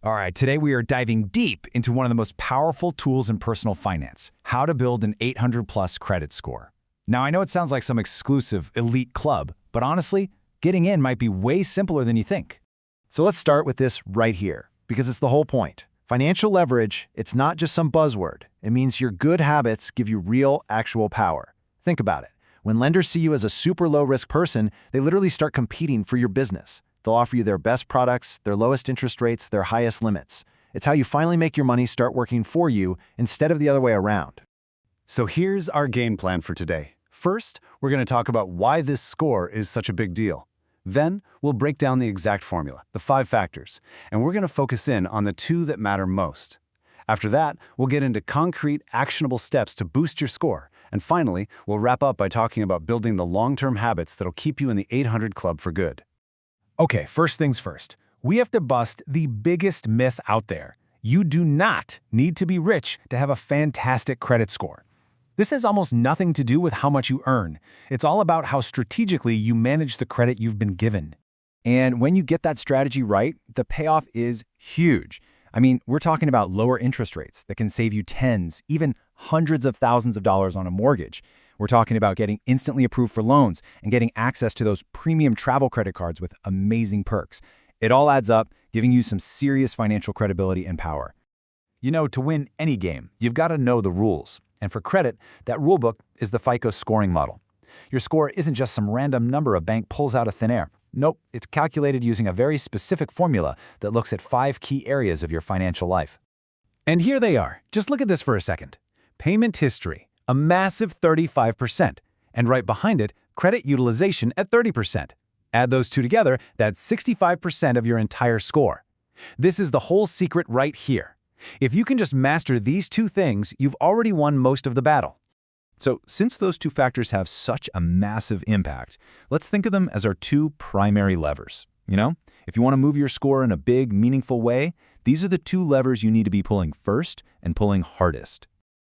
All right, today we are diving deep into one of the most powerful tools in personal finance, how to build an 800-plus credit score. Now, I know it sounds like some exclusive elite club, but honestly, getting in might be way simpler than you think. So let's start with this right here, because it's the whole point. Financial leverage, it's not just some buzzword. It means your good habits give you real, actual power. Think about it. When lenders see you as a super low-risk person, they literally start competing for your business. They'll offer you their best products, their lowest interest rates, their highest limits. It's how you finally make your money start working for you instead of the other way around. So here's our game plan for today. First, we're going to talk about why this score is such a big deal. Then, we'll break down the exact formula, the 5 factors, and we're going to focus in on the 2 that matter most. After that, we'll get into concrete, actionable steps to boost your score. And finally, we'll wrap up by talking about building the long-term habits that'll keep you in the 800 club for good. Okay, first things first. We have to bust the biggest myth out there. You do not need to be rich to have a fantastic credit score. This has almost nothing to do with how much you earn. It's all about how strategically you manage the credit you've been given. And when you get that strategy right, the payoff is huge. I mean, we're talking about lower interest rates that can save you tens, even hundreds of thousands of dollars on a mortgage. We're talking about getting instantly approved for loans and getting access to those premium travel credit cards with amazing perks. It all adds up, giving you some serious financial credibility and power. You know, to win any game, you've got to know the rules. And for credit, that rulebook is the FICO scoring model. Your score isn't just some random number a bank pulls out of thin air. Nope, it's calculated using a very specific formula that looks at 5 key areas of your financial life. And here they are. Just look at this for a second. Payment history, a massive 35%. And right behind it, credit utilization at 30%. Add those 2 together, that's 65% of your entire score. This is the whole secret right here. If you can just master these 2 things, you've already won most of the battle. So, since those 2 factors have such a massive impact, let's think of them as our 2 primary levers. You know, if you want to move your score in a big, meaningful way, these are the 2 levers you need to be pulling first and pulling hardest.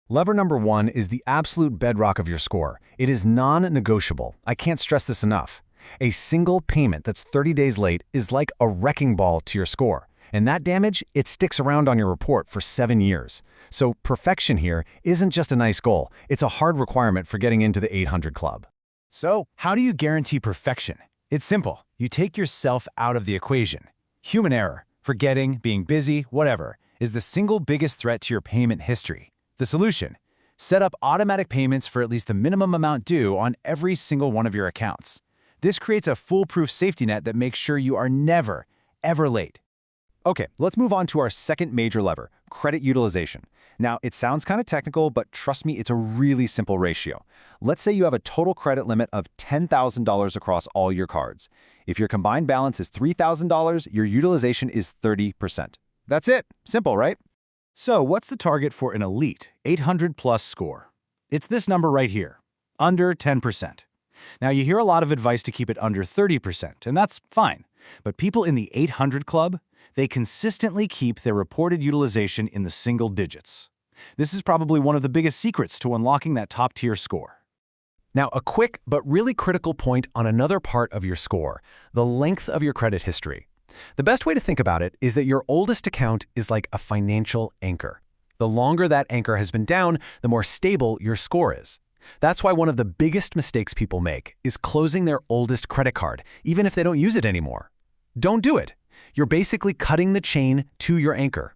Lever number 1 is the absolute bedrock of your score. It is non-negotiable. I can't stress this enough. A single payment that's 30 days late is like a wrecking ball to your score. And that damage, it sticks around on your report for 7 years. So perfection here isn't just a nice goal. It's a hard requirement for getting into the 800 club. So how do you guarantee perfection? It's simple. You take yourself out of the equation. Human error, forgetting, being busy, whatever, is the single biggest threat to your payment history. The solution: set up automatic payments for at least the minimum amount due on every single one of your accounts. This creates a foolproof safety net that makes sure you are never, ever late. Okay, let's move on to our second major lever, credit utilization. Now, it sounds kind of technical, but trust me, it's a really simple ratio. Let's say you have a total credit limit of $10,000 across all your cards. If your combined balance is $3,000, your utilization is 30%. That's it. Simple, right? So what's the target for an elite 800-plus score? It's this number right here, under 10%. Now, you hear a lot of advice to keep it under 30%, and that's fine. But people in the 800 club, they consistently keep their reported utilization in the single digits. This is probably one of the biggest secrets to unlocking that top-tier score. Now, a quick but really critical point on another part of your score, the length of your credit history. The best way to think about it is that your oldest account is like a financial anchor. The longer that anchor has been down, the more stable your score is. That's why one of the biggest mistakes people make is closing their oldest credit card, even if they don't use it anymore. Don't do it. You're basically cutting the chain to your anchor.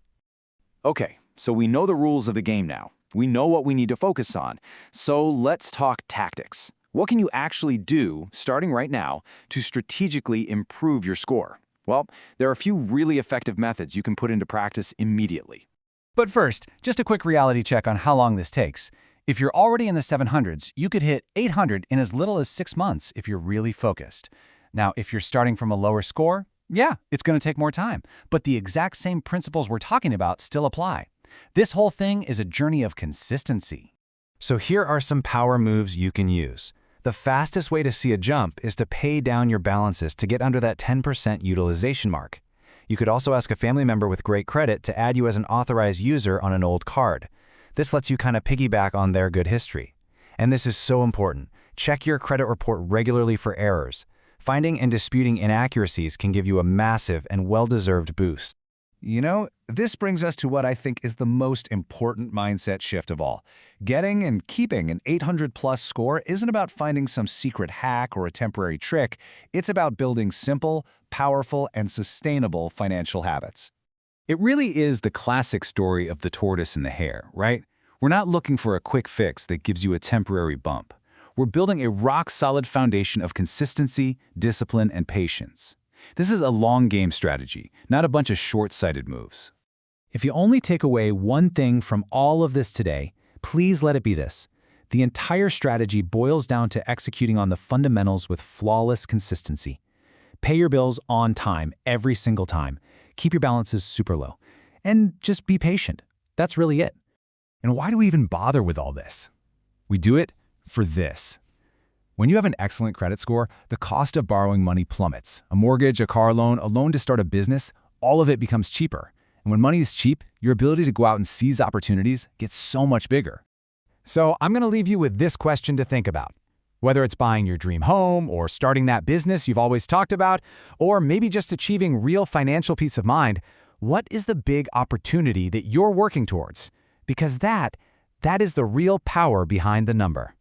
Okay, so we know the rules of the game now. We know what we need to focus on. So let's talk tactics. What can you actually do, starting right now, to strategically improve your score? Well, there are a few really effective methods you can put into practice immediately. But first, just a quick reality check on how long this takes. If you're already in the 700s, you could hit 800 in as little as 6 months if you're really focused. Now, if you're starting from a lower score, yeah, it's going to take more time, but the exact same principles we're talking about still apply. This whole thing is a journey of consistency. So here are some power moves you can use. The fastest way to see a jump is to pay down your balances to get under that 10% utilization mark. You could also ask a family member with great credit to add you as an authorized user on an old card. This lets you kind of piggyback on their good history. And this is so important. Check your credit report regularly for errors. Finding and disputing inaccuracies can give you a massive and well-deserved boost. This brings us to what I think is the most important mindset shift of all. Getting and keeping an 800-plus score isn't about finding some secret hack or a temporary trick. It's about building simple, powerful, and sustainable financial habits. It really is the classic story of the tortoise and the hare, right? We're not looking for a quick fix that gives you a temporary bump. We're building a rock-solid foundation of consistency, discipline, and patience. This is a long-game strategy, not a bunch of short-sighted moves. If you only take away one thing from all of this today, please let it be this. The entire strategy boils down to executing on the fundamentals with flawless consistency. Pay your bills on time every single time. Keep your balances super low. And just be patient. That's really it. And why do we even bother with all this? We do it for this. When you have an excellent credit score, the cost of borrowing money plummets. A mortgage, a car loan, a loan to start a business, all of it becomes cheaper. And when money is cheap, your ability to go out and seize opportunities gets so much bigger. So I'm going to leave you with this question to think about. Whether it's buying your dream home or starting that business you've always talked about, or maybe just achieving real financial peace of mind, what is the big opportunity that you're working towards? Because that is the real power behind the number.